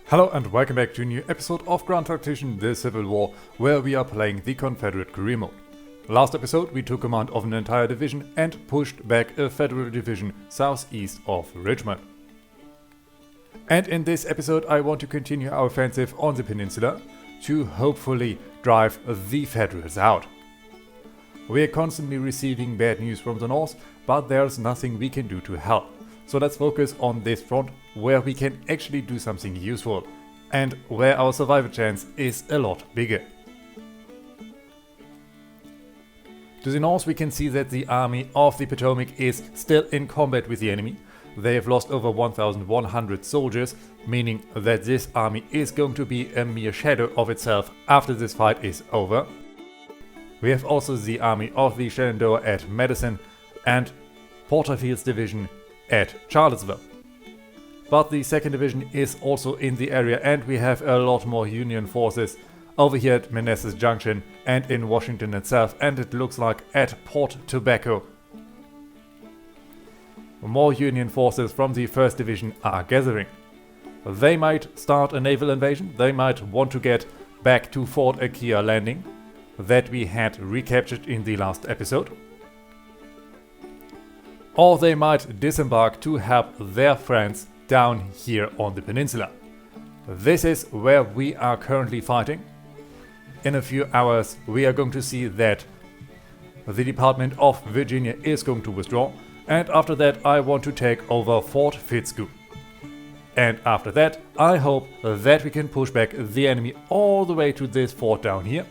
Hello and welcome back to a new episode of Grand Tactician, the Civil War, where we are playing the Confederate career mode. Last episode we took command of an entire division and pushed back a Federal division southeast of Richmond. And in this episode I want to continue our offensive on the peninsula to hopefully drive the Federals out. We are constantly receiving bad news from the north, but there's nothing we can do to help. So let's focus on this front where we can actually do something useful and where our survival chance is a lot bigger. To the north we can see that the army of the Potomac is still in combat with the enemy. They have lost over 1,100 soldiers, meaning that this army is going to be a mere shadow of itself after this fight is over. We have also the army of the Shenandoah at Madison and Porterfield's division at Charlottesville. But the 2nd Division is also in the area and we have a lot more Union forces over here at Manassas Junction and in Washington itself, and it looks like at Port Tobacco. More Union forces from the 1st Division are gathering. They might start a naval invasion, they might want to get back to Fort Aquia Landing that we had recaptured in the last episode. Or they might disembark to help their friends down here on the peninsula. This is where we are currently fighting. In a few hours we are going to see that the Department of Virginia is going to withdraw, and after that I want to take over Fort Fitzhugh. And after that I hope that we can push back the enemy all the way to this fort down here.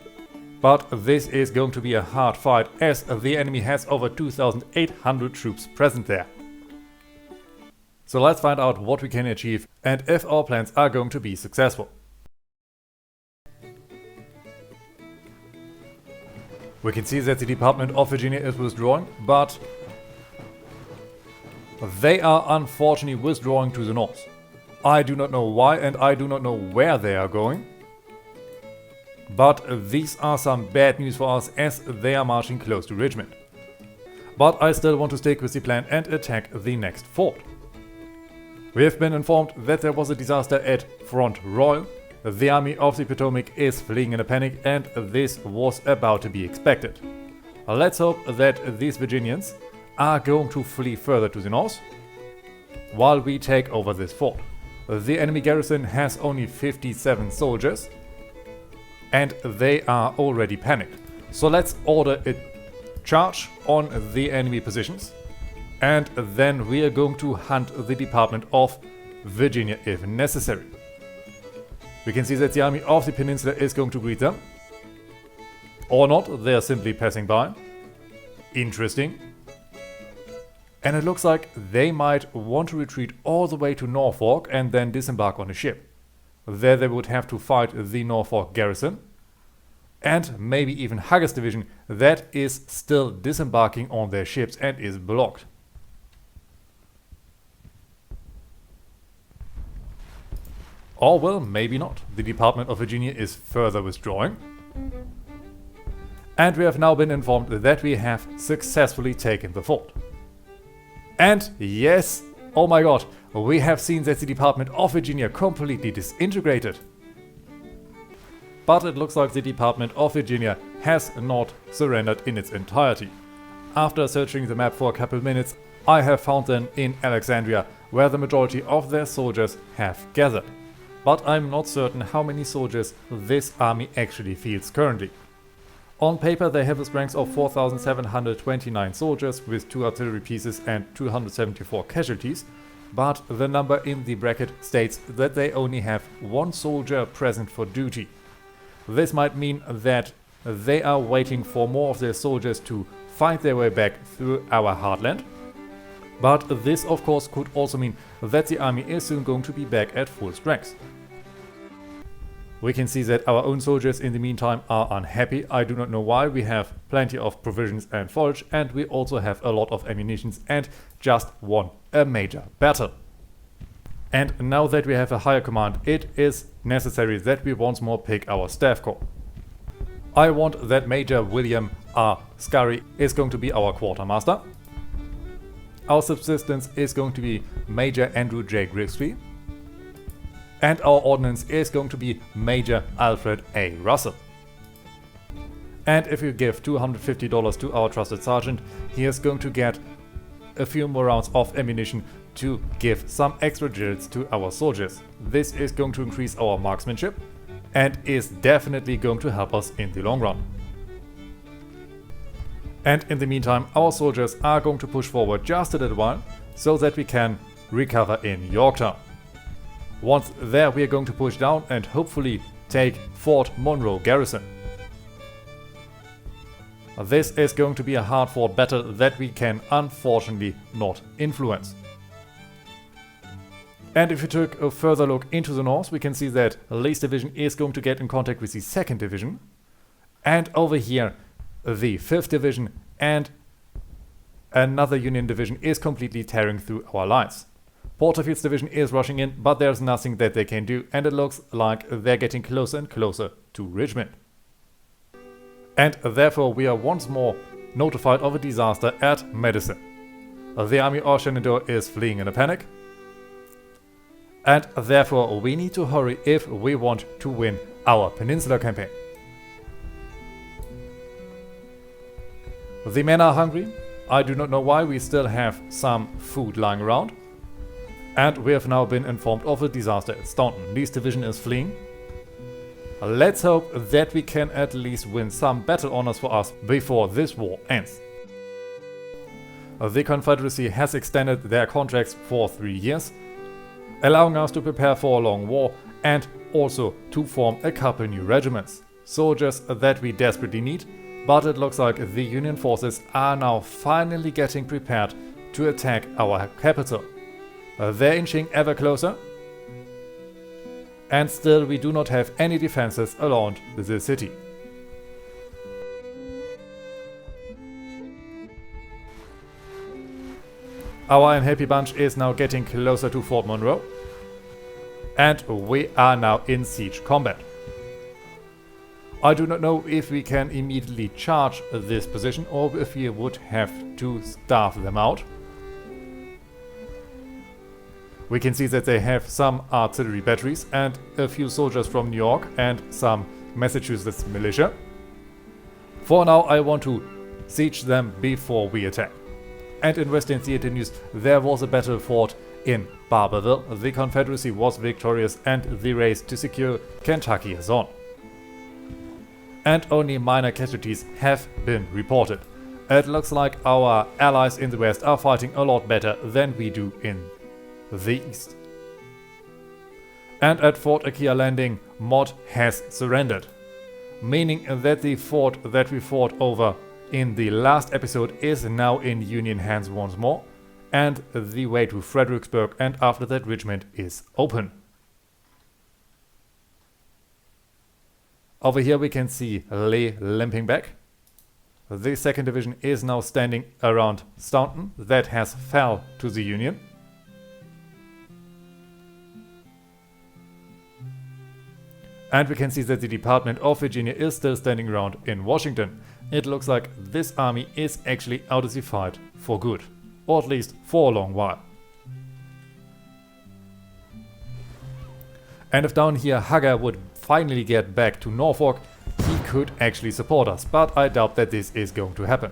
But this is going to be a hard fight as the enemy has over 2,800 troops present there. So let's find out what we can achieve and if our plans are going to be successful. We can see that the Department of Virginia is withdrawing, but they are unfortunately withdrawing to the north. I do not know why and I do not know where they are going. But these are some bad news for us as they are marching close to Richmond. But I still want to stick with the plan and attack the next fort. We have been informed that there was a disaster at Front Royal. The army of the Potomac is fleeing in a panic and this was about to be expected. Let's hope that these Virginians are going to flee further to the north while we take over this fort. The enemy garrison has only 57 soldiers. And they are already panicked. So let's order a charge on the enemy positions. And then we are going to hunt the Department of Virginia if necessary. We can see that the army of the peninsula is going to greet them. Or not, they are simply passing by. Interesting. And it looks like they might want to retreat all the way to Norfolk and then disembark on a ship. There they would have to fight the Norfolk garrison and maybe even Hugger's division that is still disembarking on their ships and is blocked. Or well, maybe not. The Department of Virginia is further withdrawing. And we have now been informed that we have successfully taken the fort. And yes, oh my god, we have seen that the Department of Virginia completely disintegrated. But it looks like the Department of Virginia has not surrendered in its entirety. After searching the map for a couple minutes, I have found them in Alexandria, where the majority of their soldiers have gathered. But I'm not certain how many soldiers this army actually fields currently. On paper they have a strength of 4,729 soldiers with 2 artillery pieces and 274 casualties, but the number in the bracket states that they only have 1 soldier present for duty. This might mean that they are waiting for more of their soldiers to find their way back through our heartland. But this of course could also mean that the army is soon going to be back at full strength. We can see that our own soldiers in the meantime are unhappy. I do not know why. We have plenty of provisions and forage, and we also have a lot of ammunition and just won a major battle. And now that we have a higher command, it is necessary that we once more pick our staff corps. I want that Major William R. Scurry is going to be our quartermaster. Our subsistence is going to be Major Andrew J. Grigsby. And our ordnance is going to be Major Alfred A. Russell. And if you give $250 to our trusted sergeant, he is going to get a few more rounds of ammunition to give some extra drills to our soldiers. This is going to increase our marksmanship and is definitely going to help us in the long run. And in the meantime, our soldiers are going to push forward just a little while so that we can recover in Yorktown. Once there, we are going to push down and hopefully take Fort Monroe Garrison. This is going to be a hard-fought battle that we can unfortunately not influence. And if we took a further look into the north, we can see that Lee's division is going to get in contact with the 2nd Division. And over here, the 5th Division and another Union division is completely tearing through our lines. Porterfield's division is rushing in, but there's nothing that they can do, and it looks like they're getting closer and closer to Richmond. And therefore we are once more notified of a disaster at Madison. The army of Shenandoah is fleeing in a panic, and therefore we need to hurry if we want to win our Peninsula campaign. The men are hungry. I do not know why. We still have some food lying around. And we have now been informed of a disaster at Staunton. Lee's division is fleeing. Let's hope that we can at least win some battle honors for us before this war ends. The Confederacy has extended their contracts for 3 years, allowing us to prepare for a long war and also to form a couple new regiments. Soldiers that we desperately need, but it looks like the Union forces are now finally getting prepared to attack our capital. They're inching ever closer, and still we do not have any defenses around the city. Our unhappy bunch is now getting closer to Fort Monroe, and we are now in siege combat. I do not know if we can immediately charge this position or if we would have to starve them out. We can see that they have some artillery batteries and a few soldiers from New York and some Massachusetts militia. For now, I want to siege them before we attack. And in Western Theater news, there was a battle fought in Barberville. The Confederacy was victorious and the race to secure Kentucky is on. And only minor casualties have been reported. It looks like our allies in the West are fighting a lot better than we do in the East. And at Fort Aquia Landing, Mott has surrendered, meaning that the fort that we fought over in the last episode is now in Union hands once more, and the way to Fredericksburg and after that Richmond is open. Over here we can see Lee limping back. The 2nd Division is now standing around Staunton that has fell to the Union. And we can see that the Department of Virginia is still standing around in Washington. It looks like this army is actually out of the fight for good, or at least for a long while. And if down here Hugger would finally get back to Norfolk, he could actually support us, but I doubt that this is going to happen.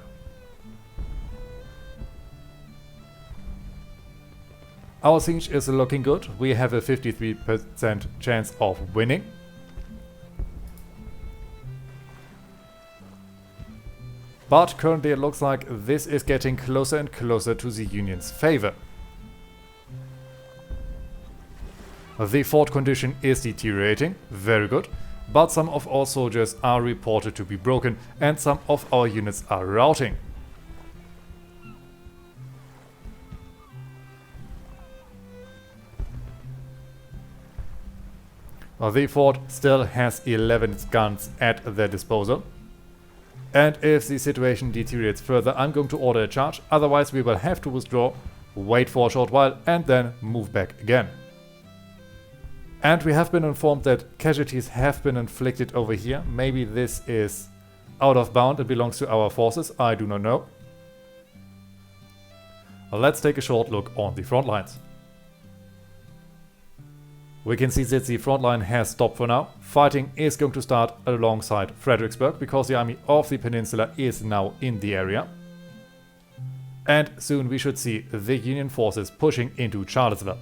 Our siege is looking good. We have a 53% chance of winning. But currently it looks like this is getting closer and closer to the Union's favor. The fort condition is deteriorating, very good, but some of our soldiers are reported to be broken and some of our units are routing. The fort still has 11 guns at their disposal. And if the situation deteriorates further, I'm going to order a charge, otherwise we will have to withdraw, wait for a short while and then move back again. And we have been informed that casualties have been inflicted over here. Maybe this is out of bound, it belongs to our forces, I do not know. Let's take a short look on the front lines. We can see that the front line has stopped for now. Fighting is going to start alongside Fredericksburg because the army of the peninsula is now in the area. And soon we should see the Union forces pushing into Charlottesville.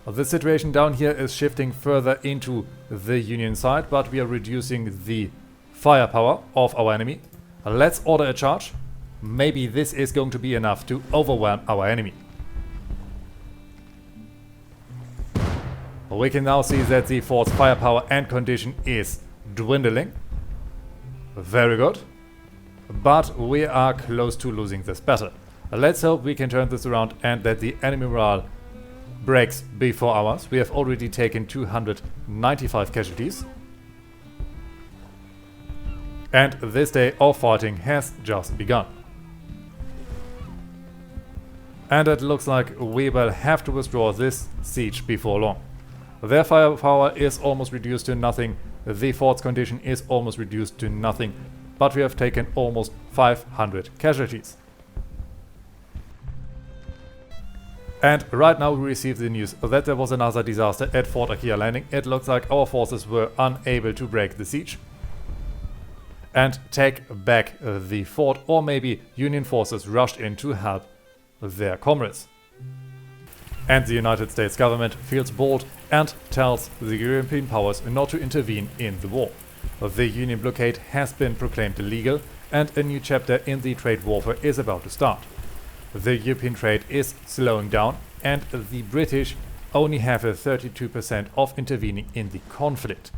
The situation down here is shifting further into the Union side, but we are reducing the firepower of our enemy. Let's order a charge. Maybe this is going to be enough to overwhelm our enemy. We can now see that the fort's firepower and condition is dwindling. Very good. But we are close to losing this battle. Let's hope we can turn this around and that the enemy morale breaks before ours. We have already taken 295 casualties. And this day of fighting has just begun. And it looks like we will have to withdraw this siege before long. Their firepower is almost reduced to nothing. The fort's condition is almost reduced to nothing. But we have taken almost 500 casualties. And right now we received the news that there was another disaster at Fort Akia Landing. It looks like our forces were unable to break the siege and take back the fort, or maybe Union forces rushed in to help their comrades. And the United States government feels bold and tells the European powers not to intervene in the war. The Union blockade has been proclaimed illegal and a new chapter in the trade warfare is about to start. The European trade is slowing down and the British only have a 32% of intervening in the conflict.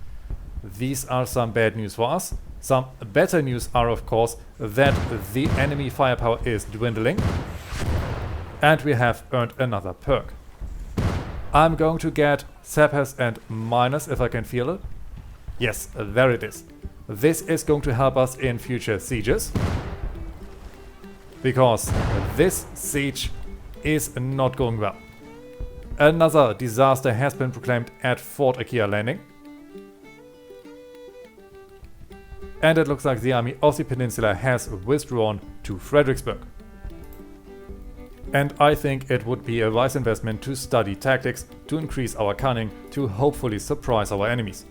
These are some bad news for us. Some better news are of course that the enemy firepower is dwindling and we have earned another perk. I'm going to get sappers and miners if I can feel it. Yes, there it is. This is going to help us in future sieges. Because this siege is not going well. Another disaster has been proclaimed at Fort Akia Landing. And it looks like the army of the peninsula has withdrawn to Fredericksburg. And I think it would be a wise investment to study tactics, to increase our cunning, to hopefully surprise our enemies.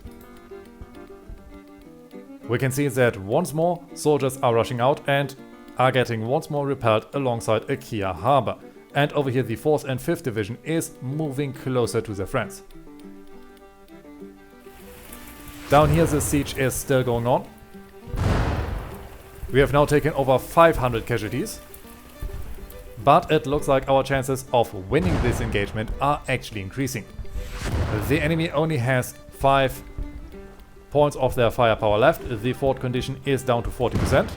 We can see that once more soldiers are rushing out and are getting once more repelled alongside Akia Harbor. And over here the 4th and 5th Division is moving closer to their friends. Down here the siege is still going on. We have now taken over 500 casualties. But it looks like our chances of winning this engagement are actually increasing. The enemy only has 5 points of their firepower left. The fort condition is down to 40%.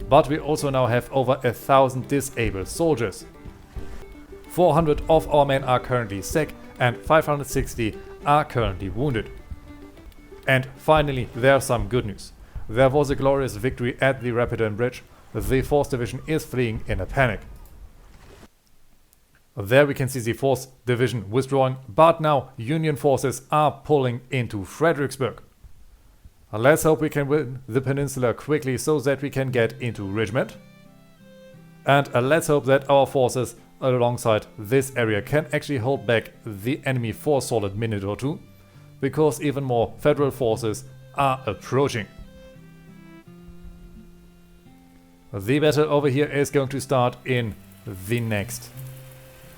But we also now have over 1,000 disabled soldiers. 400 of our men are currently sick and 560 are currently wounded. And finally, there's some good news. There was a glorious victory at the Rapidan Bridge. The 4th Division is fleeing in a panic. There we can see the 4th Division withdrawing, but now Union forces are pulling into Fredericksburg. Let's hope we can win the peninsula quickly so that we can get into Richmond. And let's hope that our forces alongside this area can actually hold back the enemy for a solid minute or two, because even more federal forces are approaching. The battle over here is going to start in the next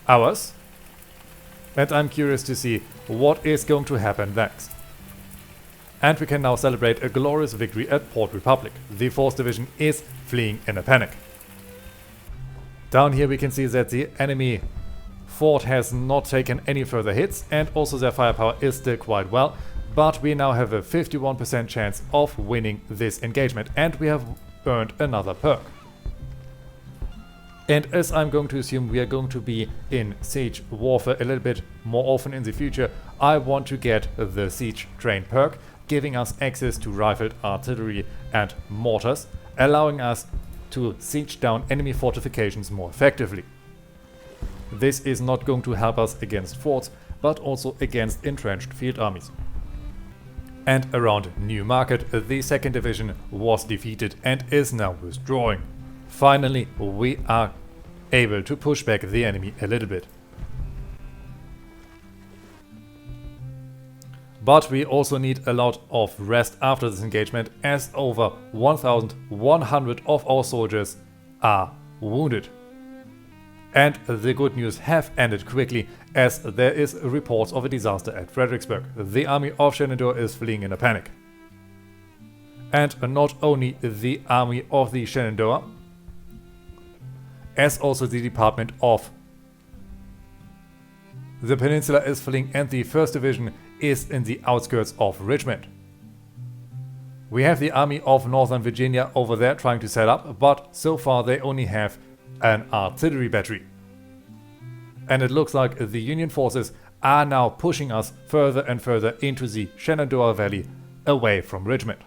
hours, and I'm curious to see what is going to happen next. And we can now celebrate a glorious victory at Port Republic. The 4th Division is fleeing in a panic. Down here we can see that the enemy fort has not taken any further hits and also their firepower is still quite well, but we now have a 51% chance of winning this engagement and we have earned another perk. And as I'm going to assume we are going to be in siege warfare a little bit more often in the future, I want to get the siege train perk, giving us access to rifled artillery and mortars, allowing us to siege down enemy fortifications more effectively. This is not going to help us against forts, but also against entrenched field armies. And around Newmarket, the 2nd Division was defeated and is now withdrawing. Finally, we are able to push back the enemy a little bit. But we also need a lot of rest after this engagement, as over 1,100 of our soldiers are wounded. And the good news have ended quickly, as there is reports of a disaster at Fredericksburg. The army of Shenandoah is fleeing in a panic. And not only the army of the Shenandoah, as also the Department of the Peninsula is fleeing, and the 1st Division is in the outskirts of Richmond. We have the army of Northern Virginia over there trying to set up, but so far they only have an artillery battery. And it looks like the Union forces are now pushing us further and further into the Shenandoah Valley, away from Richmond.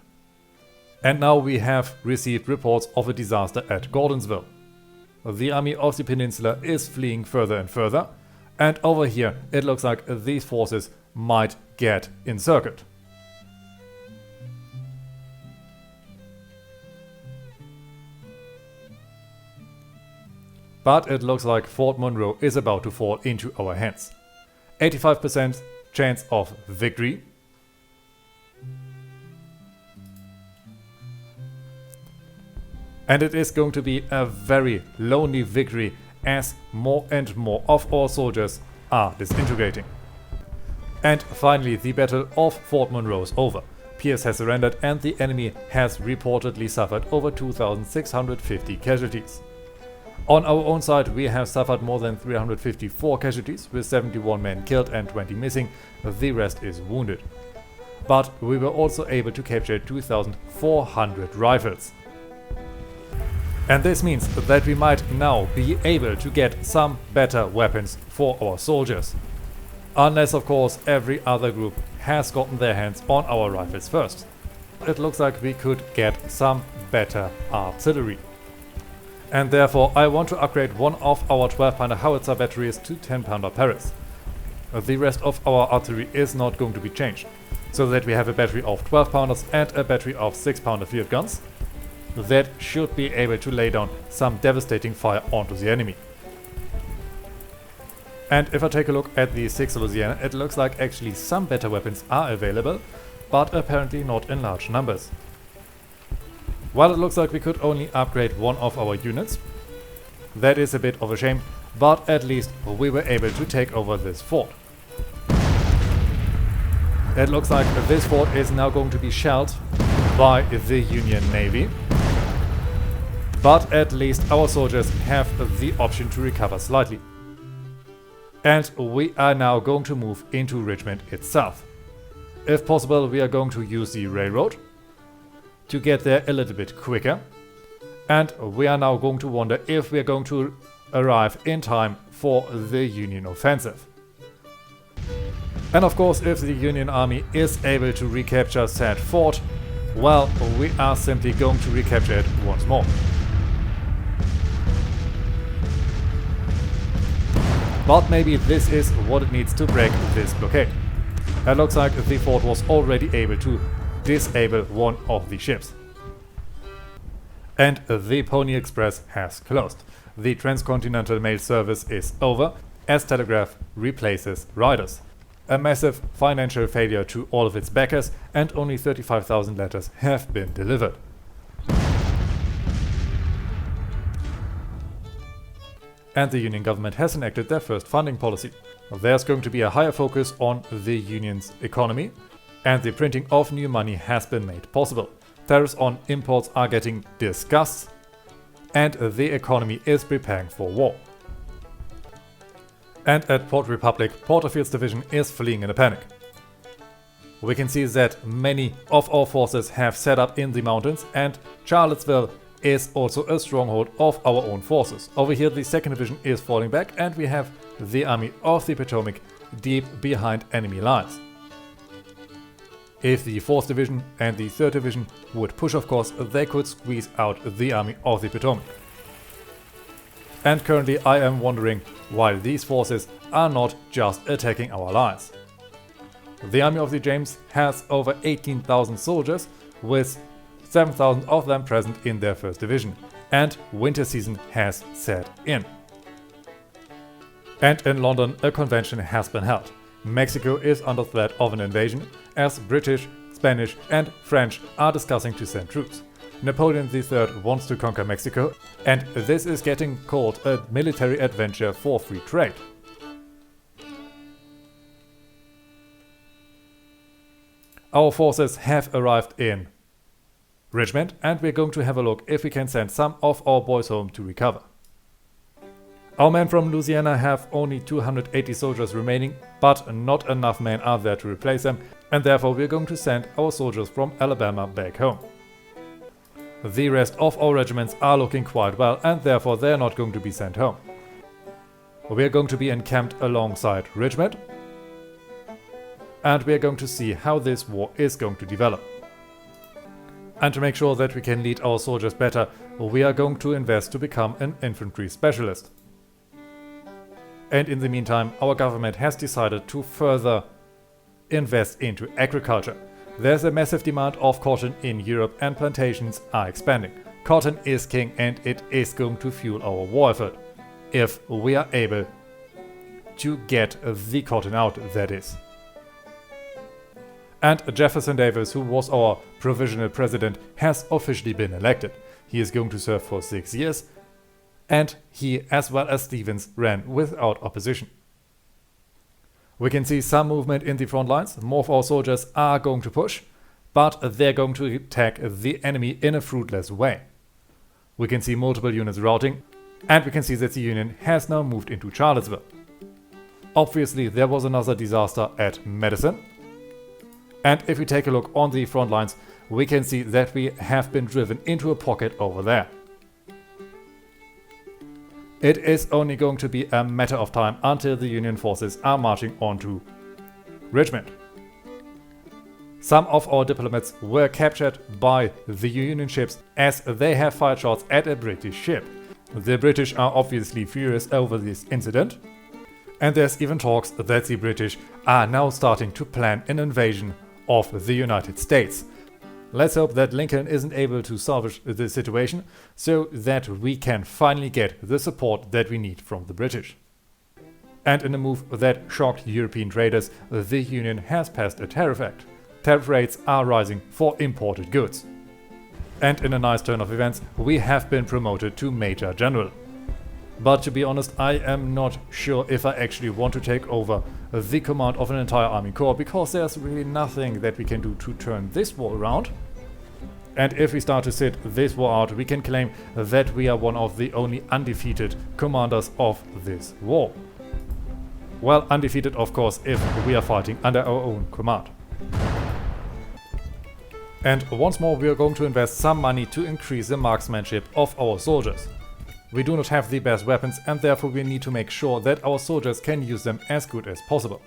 And now we have received reports of a disaster at Gordonsville. The army of the Peninsula is fleeing further and further, and over here it looks like these forces might get encircled. But it looks like Fort Monroe is about to fall into our hands. 85% chance of victory. And it is going to be a very lonely victory, as more and more of our soldiers are disintegrating. And finally, the Battle of Fort Monroe is over. Pierce has surrendered and the enemy has reportedly suffered over 2,650 casualties. On our own side, we have suffered more than 354 casualties, with 71 men killed and 20 missing. The rest is wounded. But we were also able to capture 2,400 rifles. And this means that we might now be able to get some better weapons for our soldiers. Unless, of course, every other group has gotten their hands on our rifles first. It looks like we could get some better artillery. And therefore I want to upgrade one of our 12-pounder howitzer batteries to 10-pounder Paris. The rest of our artillery is not going to be changed, so that we have a battery of 12-pounders and a battery of 6-pounder field guns that should be able to lay down some devastating fire onto the enemy. And if I take a look at the 6th Louisiana, it looks like actually some better weapons are available, but apparently not in large numbers. While it looks like we could only upgrade one of our units, that is a bit of a shame, but at least we were able to take over this fort. It looks like this fort is now going to be shelled by the Union Navy, but at least our soldiers have the option to recover slightly. And we are now going to move into Richmond itself. If possible, we are going to use the railroad to get there a little bit quicker. And we are now going to wonder if we are going to arrive in time for the Union offensive. And of course, if the Union army is able to recapture said fort, well, we are simply going to recapture it once more. But maybe this is what it needs to break this blockade. It looks like the fort was already able to disable one of the ships. And the Pony Express has closed. The transcontinental mail service is over, as Telegraph replaces riders. A massive financial failure to all of its backers, and only 35,000 letters have been delivered. And the Union government has enacted their first funding policy. There's going to be a higher focus on the Union's economy, and the printing of new money has been made possible. Tariffs on imports are getting discussed, and the economy is preparing for war. And at Port Republic, Porterfield's division is fleeing in a panic. We can see that many of our forces have set up in the mountains, and Charlottesville is also a stronghold of our own forces. Over here the 2nd Division is falling back, and we have the Army of the Potomac deep behind enemy lines. If the 4th Division and the 3rd Division would push, of course, they could squeeze out the Army of the Potomac. And currently I am wondering why these forces are not just attacking our lines. The Army of the James has over 18,000 soldiers, with 7,000 of them present in their 1st Division, and winter season has set in. And in London a convention has been held. Mexico is under threat of an invasion, as British, Spanish and French are discussing to send troops. Napoleon III wants to conquer Mexico, and this is getting called a military adventure for free trade. Our forces have arrived in Richmond, and we're going to have a look if we can send some of our boys home to recover. Our men from Louisiana have only 280 soldiers remaining, but not enough men are there to replace them, and therefore we're going to send our soldiers from Alabama back home. The rest of our regiments are looking quite well, and therefore they're not going to be sent home. We're going to be encamped alongside Richmond, and we're going to see how this war is going to develop. And to make sure that we can lead our soldiers better, we are going to invest to become an infantry specialist. And in the meantime, our government has decided to further invest into agriculture. There's a massive demand of cotton in Europe and plantations are expanding. Cotton is king and it is going to fuel our war effort, if we are able to get the cotton out, that is. And Jefferson Davis, who was our provisional president, has officially been elected. He is going to serve for 6 years, and he, as well as Stevens, ran without opposition. We can see some movement in the front lines. More of our soldiers are going to push, but they're going to attack the enemy in a fruitless way. We can see multiple units routing, and we can see that the Union has now moved into Charlottesville. Obviously, there was another disaster at Madison. And if we take a look on the front lines, we can see that we have been driven into a pocket over there. It is only going to be a matter of time until the Union forces are marching onto Richmond. Some of our diplomats were captured by the Union ships as they have fired shots at a British ship. The British are obviously furious over this incident, and there's even talks that the British are now starting to plan an invasion of the United States. Let's hope that Lincoln isn't able to salvage the situation so that we can finally get the support that we need from the British. And in a move that shocked European traders, the Union has passed a tariff act. Tariff rates are rising for imported goods. And in a nice turn of events, we have been promoted to Major General. But to be honest, I am not sure if I actually want to take over the command of an entire army corps, because there's really nothing that we can do to turn this war around. And if we start to sit this war out, we can claim that we are one of the only undefeated commanders of this war. Well, undefeated of course if we are fighting under our own command. And once more we are going to invest some money to increase the marksmanship of our soldiers. We do not have the best weapons, and therefore we need to make sure that our soldiers can use them as good as possible.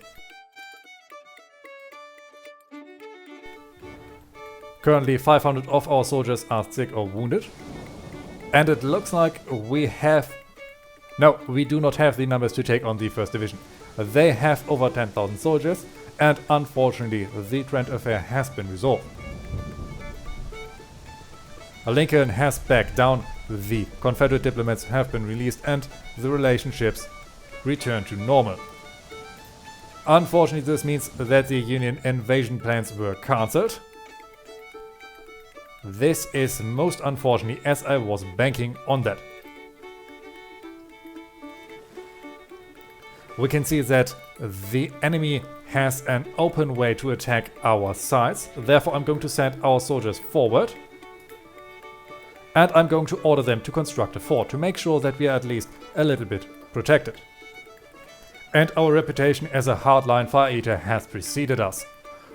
Currently 500 of our soldiers are sick or wounded, and it looks like we do not have the numbers to take on the 1st Division. They have over 10,000 soldiers, and unfortunately the Trent affair has been resolved. Lincoln has backed down, the Confederate diplomats have been released, and the relationships return to normal. Unfortunately, this means that the Union invasion plans were cancelled. This is most unfortunate, as I was banking on that. We can see that the enemy has an open way to attack our sides. Therefore, I'm going to send our soldiers forward. And I'm going to order them to construct a fort to make sure that we are at least a little bit protected. And our reputation as a hardline fire eater has preceded us.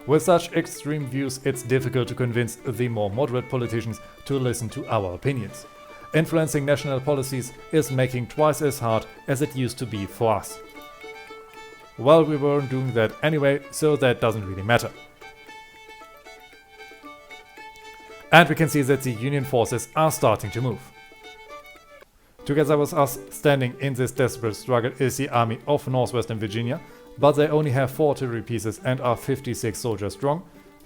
With such extreme views, it's difficult to convince the more moderate politicians to listen to our opinions. Influencing national policies is making twice as hard as it used to be for us. Well, we weren't doing that anyway, so that doesn't really matter. And we can see that the Union forces are starting to move. Together with us, standing in this desperate struggle, is the army of Northwestern Virginia, but they only have 4 artillery pieces and are 56 soldiers strong,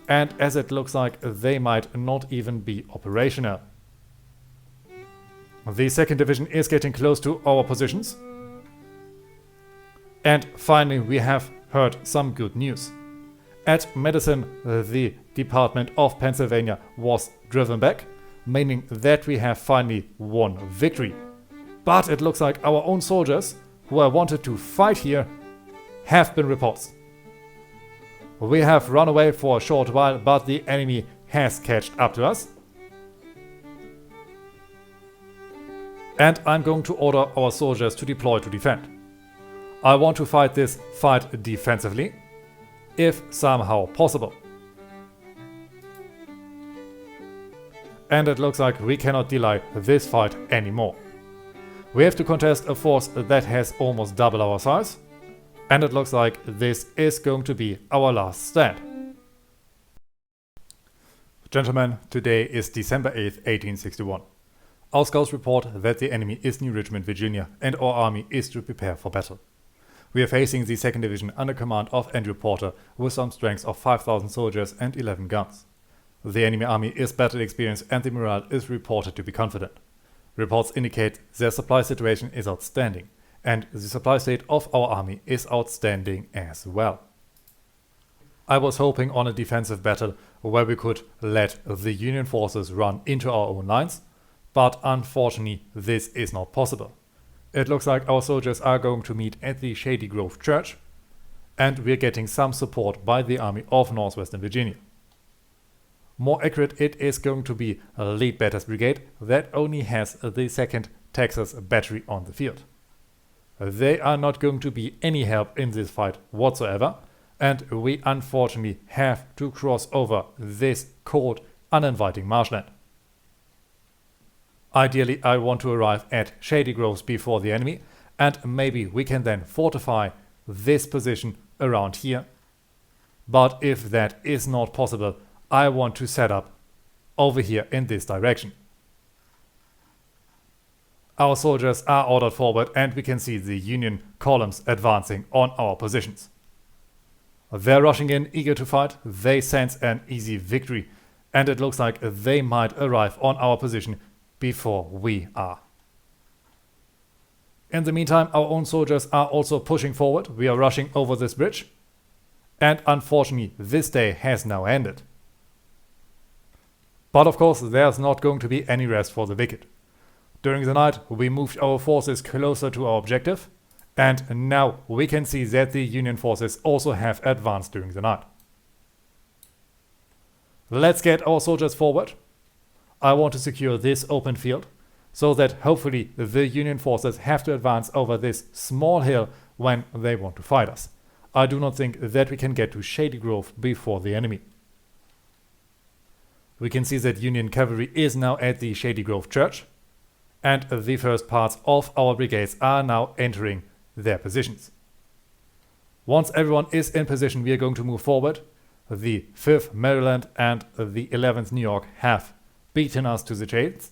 and as it looks like they might not even be operational. The 2nd Division is getting close to our positions. And finally, we have heard some good news. At Madison, the Department of Pennsylvania was driven back, meaning that we have finally won victory. But it looks like our own soldiers, who I wanted to fight here, have been repulsed. We have run away for a short while, but the enemy has catched up to us. And I'm going to order our soldiers to deploy to defend. I want to fight this fight defensively, if somehow possible. And it looks like we cannot delay this fight anymore. We have to contest a force that has almost double our size, and it looks like this is going to be our last stand. Gentlemen, today is December 8th, 1861. Our scouts report that the enemy is near Richmond, Virginia, and our army is to prepare for battle. We are facing the 2nd Division under command of Andrew Porter with some strength of 5,000 soldiers and 11 guns. The enemy army is battle experienced and the morale is reported to be confident. Reports indicate their supply situation is outstanding, and the supply state of our army is outstanding as well. I was hoping on a defensive battle where we could let the Union forces run into our own lines, but unfortunately this is not possible. It looks like our soldiers are going to meet at the Shady Grove Church, and we're getting some support by the Army of Northwestern Virginia. More accurate, it is going to be a Leadbetter's Brigade that only has the 2nd Texas Battery on the field. They are not going to be any help in this fight whatsoever, and we unfortunately have to cross over this cold, uninviting marshland. Ideally, I want to arrive at Shady Groves before the enemy, and maybe we can then fortify this position around here. But if that is not possible, I want to set up over here in this direction. Our soldiers are ordered forward, and we can see the Union columns advancing on our positions. They're rushing in, eager to fight. They sense an easy victory, and it looks like they might arrive on our position before we are. In the meantime, our own soldiers are also pushing forward. We are rushing over this bridge, and unfortunately this day has now ended. But of course there's not going to be any rest for the wicked. During the night we moved our forces closer to our objective, and now we can see that the Union forces also have advanced during the night. Let's get our soldiers forward. I want to secure this open field, so that hopefully the Union forces have to advance over this small hill when they want to fight us. I do not think that we can get to Shady Grove before the enemy. We can see that Union cavalry is now at the Shady Grove Church, and the first parts of our brigades are now entering their positions. Once everyone is in position, we are going to move forward. The 5th Maryland and the 11th New York have beaten us to the chase.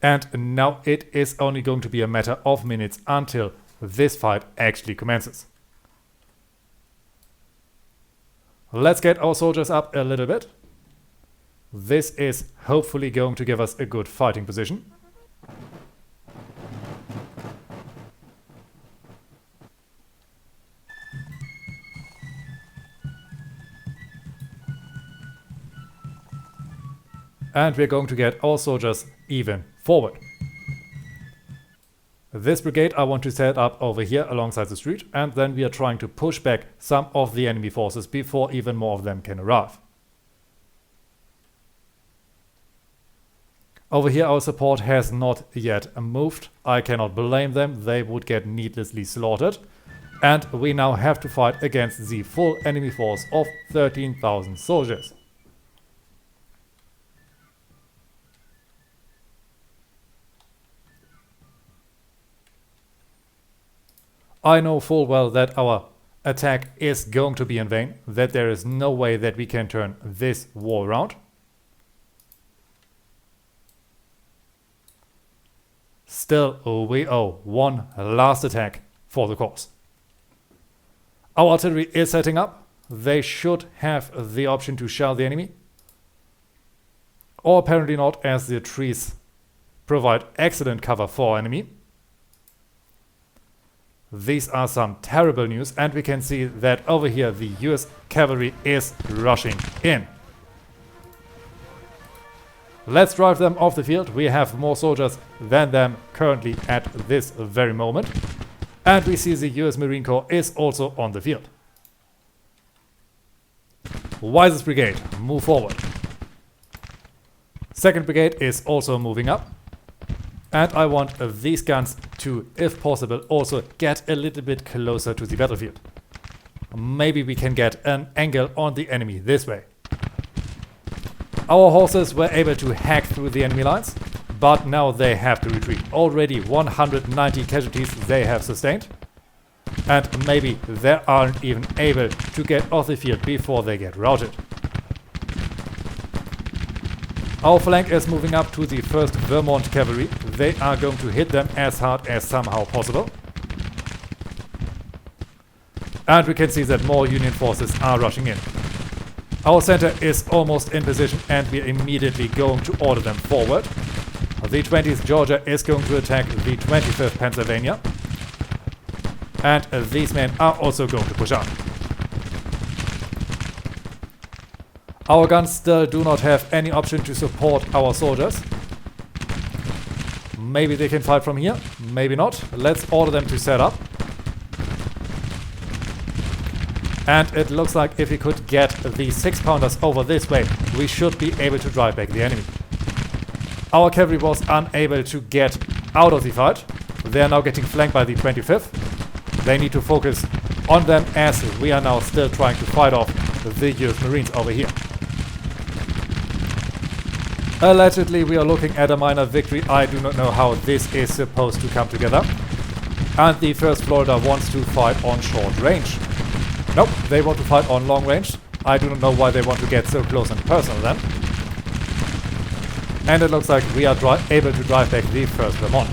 And now it is only going to be a matter of minutes until this fight actually commences. Let's get our soldiers up a little bit. This is hopefully going to give us a good fighting position. And we're going to get our soldiers even forward. This brigade I want to set up over here alongside the street, and then we are trying to push back some of the enemy forces before even more of them can arrive. Over here our support has not yet moved. I cannot blame them, they would get needlessly slaughtered. And we now have to fight against the full enemy force of 13,000 soldiers. I know full well that our attack is going to be in vain, that there is no way that we can turn this war around. Still, we owe one last attack for the cause. Our artillery is setting up. They should have the option to shell the enemy. Or apparently not, as the trees provide excellent cover for enemy. These are some terrible news, and we can see that over here the US cavalry is rushing in. Let's drive them off the field. We have more soldiers than them currently at this very moment. And we see the US Marine Corps is also on the field. Wisest Brigade, move forward. 2nd Brigade is also moving up. And I want these guns to, if possible, also get a little bit closer to the battlefield. Maybe we can get an angle on the enemy this way. Our horses were able to hack through the enemy lines, but now they have to retreat. Already 190 casualties they have sustained. And maybe they aren't even able to get off the field before they get routed. Our flank is moving up to the 1st Vermont Cavalry. They are going to hit them as hard as somehow possible. And we can see that more Union forces are rushing in. Our center is almost in position and we are immediately going to order them forward. The 20th Georgia is going to attack the 25th Pennsylvania. And these men are also going to push up. Our guns still do not have any option to support our soldiers. Maybe they can fight from here, maybe not. Let's order them to set up. And it looks like if we could get the 6-pounders over this way, we should be able to drive back the enemy. Our cavalry was unable to get out of the fight. They are now getting flanked by the 25th. They need to focus on them as we are now still trying to fight off the US Marines over here. Allegedly, we are looking at a minor victory. I do not know how this is supposed to come together. And the 1st Florida wants to fight on short range. Nope, they want to fight on long range. I do not know why they want to get so close and personal then. And it looks like we are able to drive back the 1st Vermont.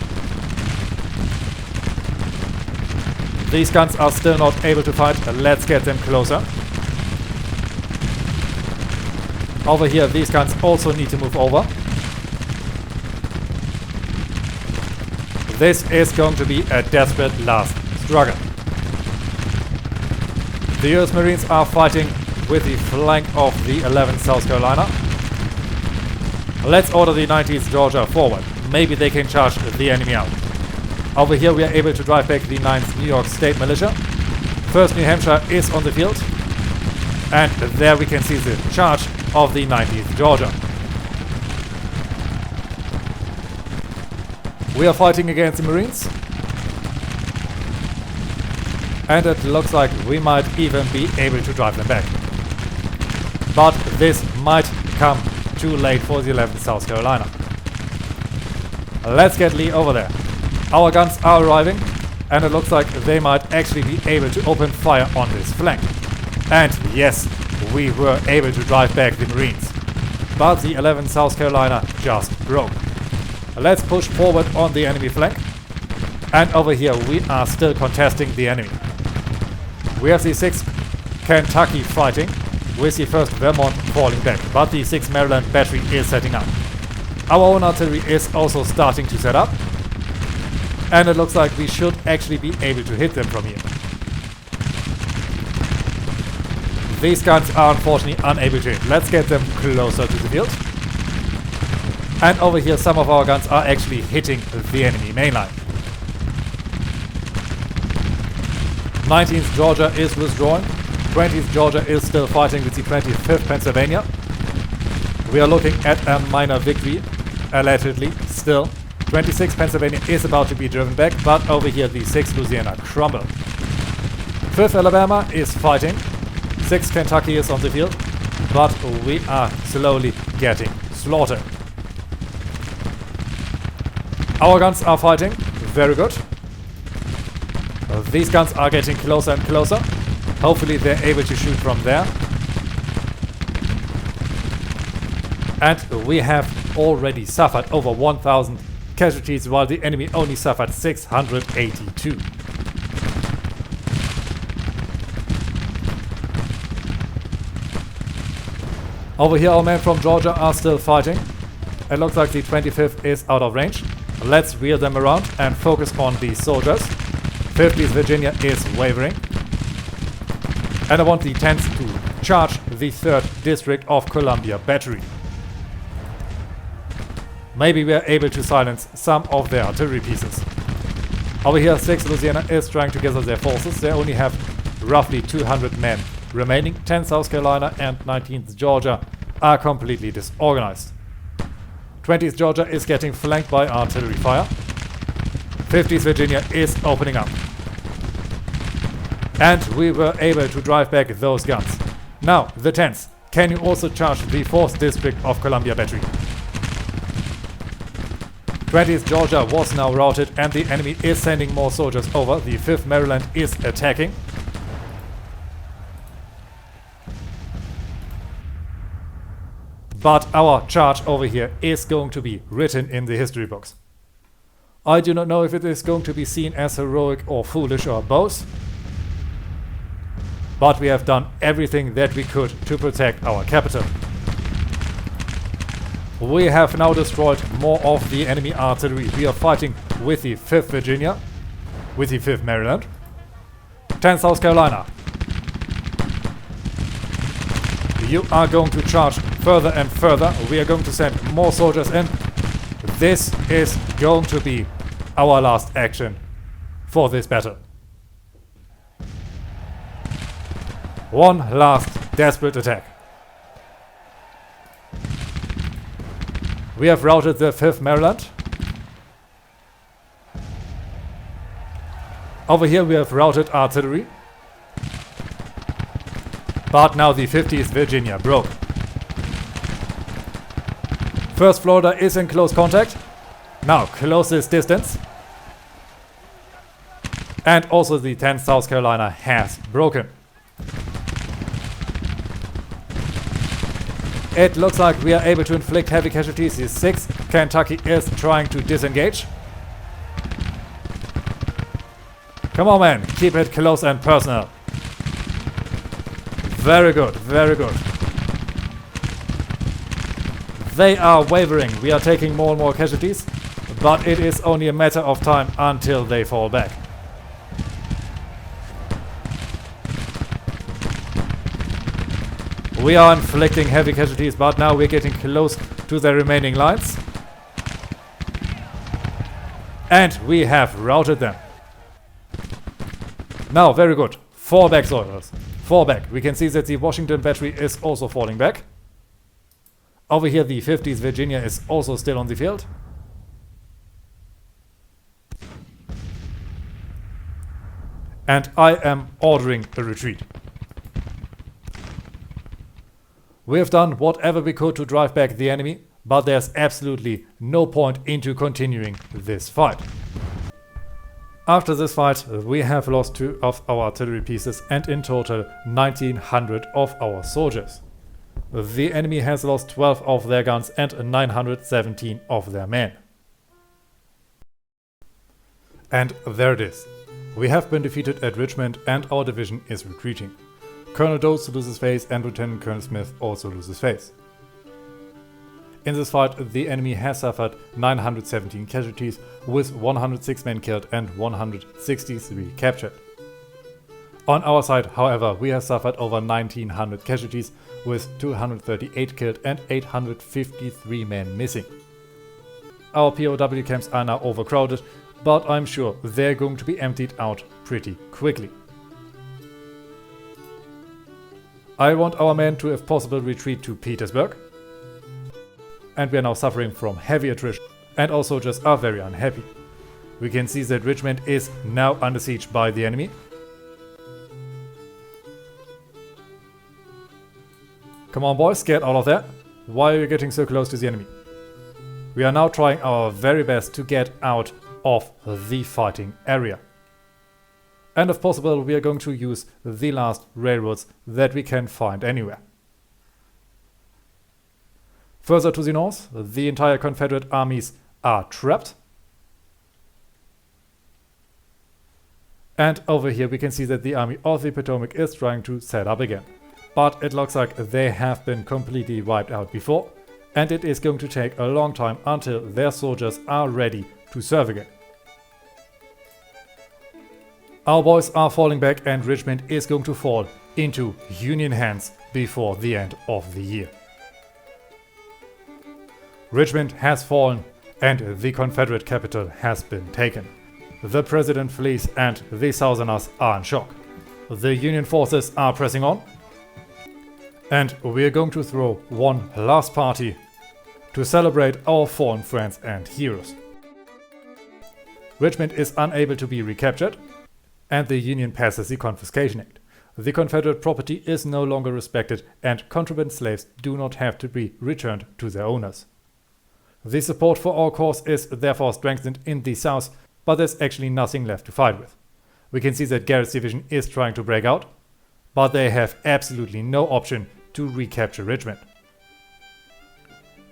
These guns are still not able to fight. Let's get them closer. Over here, these guns also need to move over. This is going to be a desperate last struggle. The US Marines are fighting with the flank of the 11th South Carolina. Let's order the 19th Georgia forward. Maybe they can charge the enemy out. Over here we are able to drive back the 9th New York State Militia. 1st New Hampshire is on the field. And there we can see the charge of the 19th Georgia. We are fighting against the Marines. And it looks like we might even be able to drive them back. But this might come too late for the 11th South Carolina. Let's get Lee over there. Our guns are arriving, and it looks like they might actually be able to open fire on this flank. And yes, we were able to drive back the Marines. But the 11th South Carolina just broke. Let's push forward on the enemy flank. And over here we are still contesting the enemy. We have the 6th Kentucky fighting, with the 1st Vermont falling back, but the 6th Maryland battery is setting up. Our own artillery is also starting to set up, and it looks like we should actually be able to hit them from here. These guns are unfortunately unable to hit. Let's get them closer to the field. And over here some of our guns are actually hitting the enemy mainline. 19th Georgia is withdrawing. 20th Georgia is still fighting with the 25th Pennsylvania. We are looking at a minor victory, allegedly, still. 26th Pennsylvania is about to be driven back, but over here the 6th Louisiana crumble. 5th Alabama is fighting. 6th Kentucky is on the field, but we are slowly getting slaughtered. Our guns are fighting. Very good. These guns are getting closer and closer. Hopefully they're able to shoot from there. And we have already suffered over 1,000 casualties, while the enemy only suffered 682. Over here our men from Georgia are still fighting. It looks like the 25th is out of range. Let's wheel them around and focus on these soldiers. 50th Virginia is wavering. And I want the 10th to charge the 3rd District of Columbia Battery. Maybe we are able to silence some of their artillery pieces. Over here, 6th Louisiana is trying to gather their forces. They only have roughly 200 men remaining. 10th South Carolina and 19th Georgia are completely disorganized. 20th Georgia is getting flanked by artillery fire. 50th Virginia is opening up. And we were able to drive back those guns. Now, the 10th. Can you also charge the 4th District of Columbia Battery? 20th Georgia was now routed and the enemy is sending more soldiers over. The 5th Maryland is attacking. But our charge over here is going to be written in the history books. I do not know if it is going to be seen as heroic or foolish or both. But we have done everything that we could to protect our capital. We have now destroyed more of the enemy artillery. We are fighting with the 5th Virginia, with the 5th Maryland, 10th South Carolina. You are going to charge further and further. We are going to send more soldiers in. This is going to be our last action for this battle. One last desperate attack. We have routed the 5th Maryland. Over here we have routed artillery. But now the 50th Virginia broke. 1st Florida is in close contact. Now closest distance. And also the 10th South Carolina has broken. It looks like we are able to inflict heavy casualties. The 6th Kentucky is trying to disengage. Come on, man. Keep it close and personal. Very good, very good. They are wavering. We are taking more and more casualties. But it is only a matter of time until they fall back. We are inflicting heavy casualties, but now we're getting close to the remaining lines. And we have routed them. Now, very good. Fall back, soldiers. Fall back. We can see that the Washington battery is also falling back. Over here, the 50th Virginia is also still on the field. And I am ordering a retreat. We have done whatever we could to drive back the enemy, but there's absolutely no point into continuing this fight. After this fight, we have lost 2 of our artillery pieces and in total 1900 of our soldiers. The enemy has lost 12 of their guns and 917 of their men. And there it is. We have been defeated at Richmond and our division is retreating. Colonel Dose loses face and Lieutenant Colonel Smith also loses face. In this fight, the enemy has suffered 917 casualties with 106 men killed and 163 captured. On our side, however, we have suffered over 1900 casualties with 238 killed and 853 men missing. Our POW camps are now overcrowded, but I'm sure they're going to be emptied out pretty quickly. I want our men to, if possible, retreat to Petersburg. And we are now suffering from heavy attrition, and our soldiers are very unhappy. We can see that Richmond is now under siege by the enemy. Come on, boys, get out of there. Why are you getting so close to the enemy? We are now trying our very best to get out of the fighting area. And if possible, we are going to use the last railroads that we can find anywhere. Further to the north, the entire Confederate armies are trapped. And over here we can see that the Army of the Potomac is trying to set up again. But it looks like they have been completely wiped out before. and it is going to take a long time until their soldiers are ready to serve again. Our boys are falling back and Richmond is going to fall into Union hands before the end of the year. Richmond has fallen and the Confederate capital has been taken. The president flees and the Southerners are in shock. The Union forces are pressing on, and we're going to throw one last party to celebrate our fallen friends and heroes. Richmond is unable to be recaptured, and the Union passes the Confiscation Act. The Confederate property is no longer respected, and contraband slaves do not have to be returned to their owners. The support for our cause is therefore strengthened in the South, but there's actually nothing left to fight with. We can see that Garrett's division is trying to break out, but they have absolutely no option to recapture Richmond.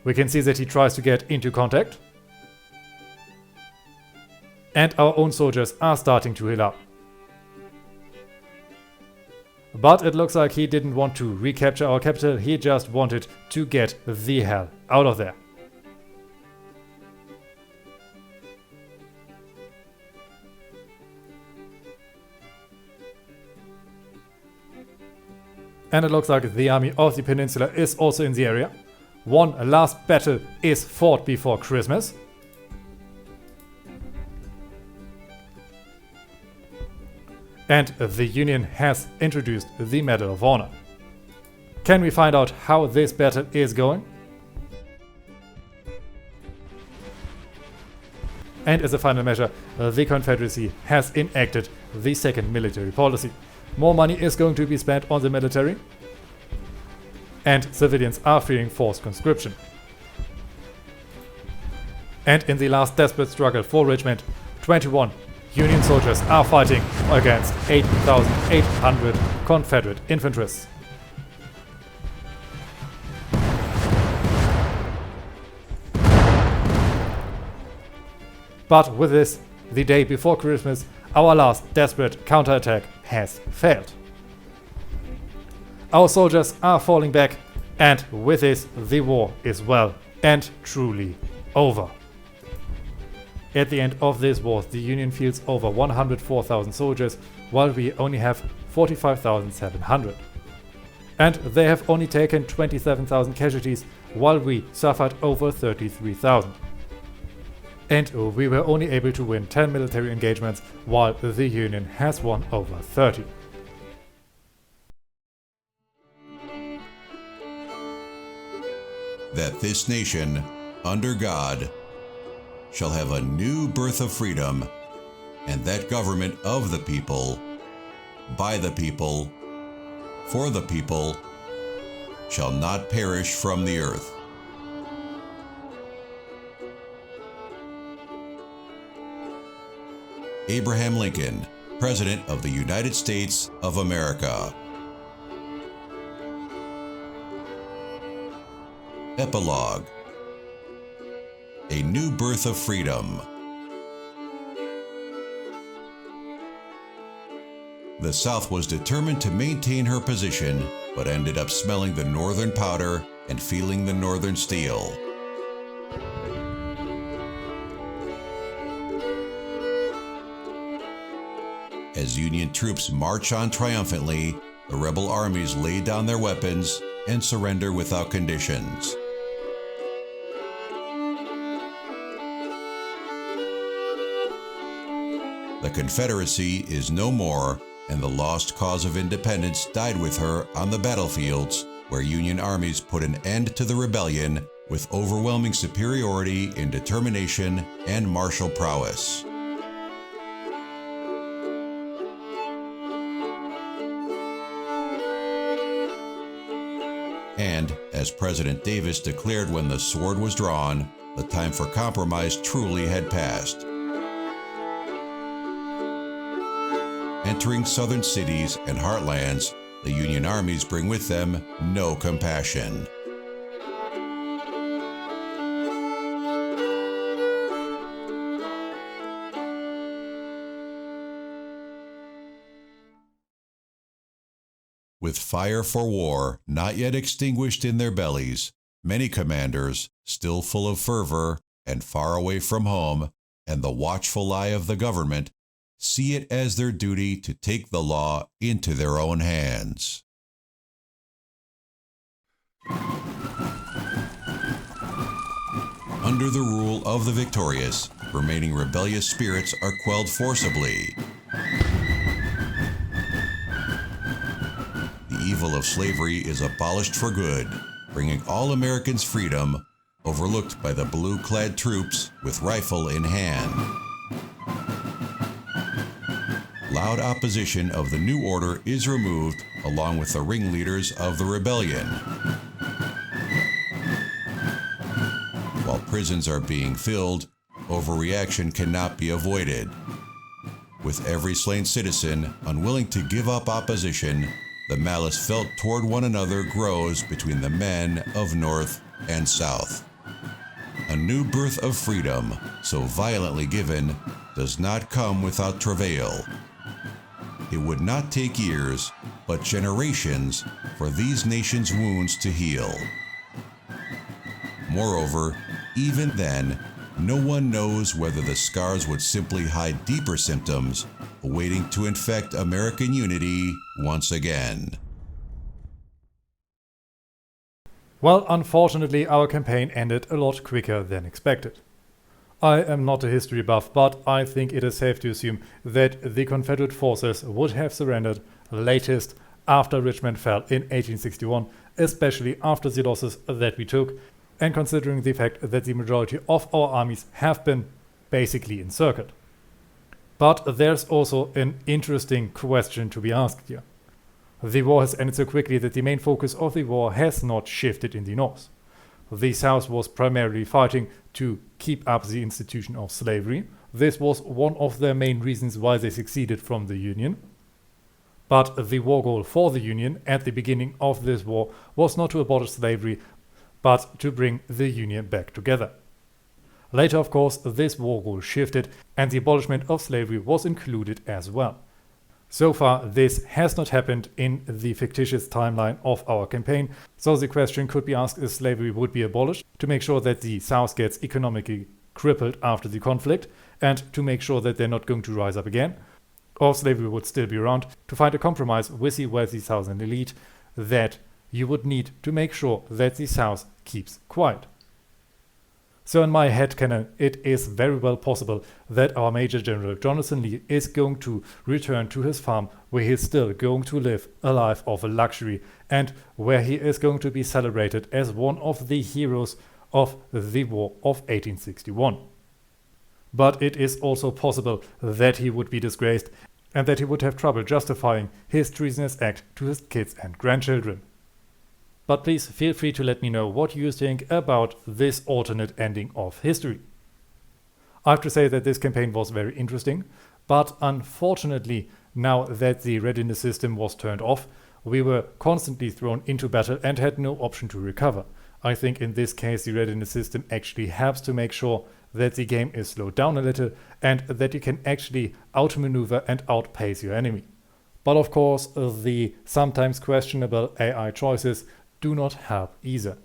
We can see that he tries to get into contact, and our own soldiers are starting to heal up. But it looks like he didn't want to recapture our capital, he just wanted to get the hell out of there. And it looks like the army of the peninsula is also in the area. One last battle is fought before Christmas. And the Union has introduced the Medal of Honor. Can we find out how this battle is going? And as a final measure, the Confederacy has enacted the second military policy. More money is going to be spent on the military, and civilians are fearing forced conscription. And in the last desperate struggle for Richmond, 21 Union soldiers are fighting against 8,800 Confederate infantrymen. But with this, the day before Christmas, our last desperate counterattack has failed. Our soldiers are falling back, and with this, the war is well and truly over. At the end of this war, the Union fields over 104,000 soldiers, while we only have 45,700. And they have only taken 27,000 casualties, while we suffered over 33,000. And we were only able to win 10 military engagements, while the Union has won over 30. That this nation, under God, shall have a new birth of freedom, and that government of the people, by the people, for the people, shall not perish from the earth. Abraham Lincoln, President of the United States of America. Epilogue. A new birth of freedom. The South was determined to maintain her position, but ended up smelling the Northern powder and feeling the Northern steel. As Union troops march on triumphantly, the rebel armies lay down their weapons and surrender without conditions. The Confederacy is no more, and the lost cause of independence died with her on the battlefields where Union armies put an end to the rebellion with overwhelming superiority in determination and martial prowess. And, as President Davis declared when the sword was drawn, the time for compromise truly had passed. Entering southern cities and heartlands, the Union armies bring with them no compassion. With fire for war not yet extinguished in their bellies, Many commanders, still full of fervor and far away from home and the watchful eye of the government, see it as their duty to take the law into their own hands. Under the rule of the victorious, remaining rebellious spirits are quelled forcibly. The evil of slavery is abolished for good, bringing all Americans freedom, overlooked by the blue-clad troops with rifle in hand. Loud opposition of the new order is removed along with the ringleaders of the rebellion. While prisons are being filled, overreaction cannot be avoided. With every slain citizen unwilling to give up opposition, the malice felt toward one another grows between the men of North and South. A new birth of freedom, so violently given, does not come without travail. It would not take years, but generations, for these nations' wounds to heal. Moreover, even then, no one knows whether the scars would simply hide deeper symptoms, waiting to infect American unity once again. Well, unfortunately, our campaign ended a lot quicker than expected. I am not a history buff, but I think it is safe to assume that the Confederate forces would have surrendered latest after Richmond fell in 1861, especially after the losses that we took, and considering the fact that the majority of our armies have been basically encircled. But there's also an interesting question to be asked here. The war has ended so quickly that the main focus of the war has not shifted in the North. The South was primarily fighting to keep up the institution of slavery. This was one of their main reasons why they seceded from the Union. But the war goal for the Union at the beginning of this war was not to abolish slavery, but to bring the Union back together. Later, of course, this war goal shifted and the abolishment of slavery was included as well. So far, this has not happened in the fictitious timeline of our campaign, so the question could be asked if slavery would be abolished to make sure that the South gets economically crippled after the conflict and to make sure that they're not going to rise up again, or slavery would still be around to find a compromise with the wealthy Southern elite that you would need to make sure that the South keeps quiet. So in my headcanon, it is very well possible that our Major General Jonathan Lee is going to return to his farm where he is still going to live a life of luxury and where he is going to be celebrated as one of the heroes of the War of 1861. But it is also possible that he would be disgraced and that he would have trouble justifying his treasonous act to his kids and grandchildren. But please feel free to let me know what you think about this alternate ending of history. I have to say that this campaign was very interesting, but unfortunately, now that the readiness system was turned off, we were constantly thrown into battle and had no option to recover. I think in this case the readiness system actually helps to make sure that the game is slowed down a little and that you can actually outmaneuver and outpace your enemy. But of course, the sometimes questionable AI choices do not help either.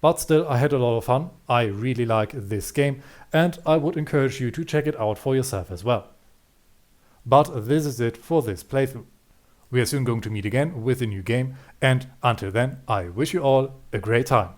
But still, I had a lot of fun. I really like this game and I would encourage you to check it out for yourself as well. But this is it for this playthrough. We are soon going to meet again with a new game, and until then, I wish you all a great time.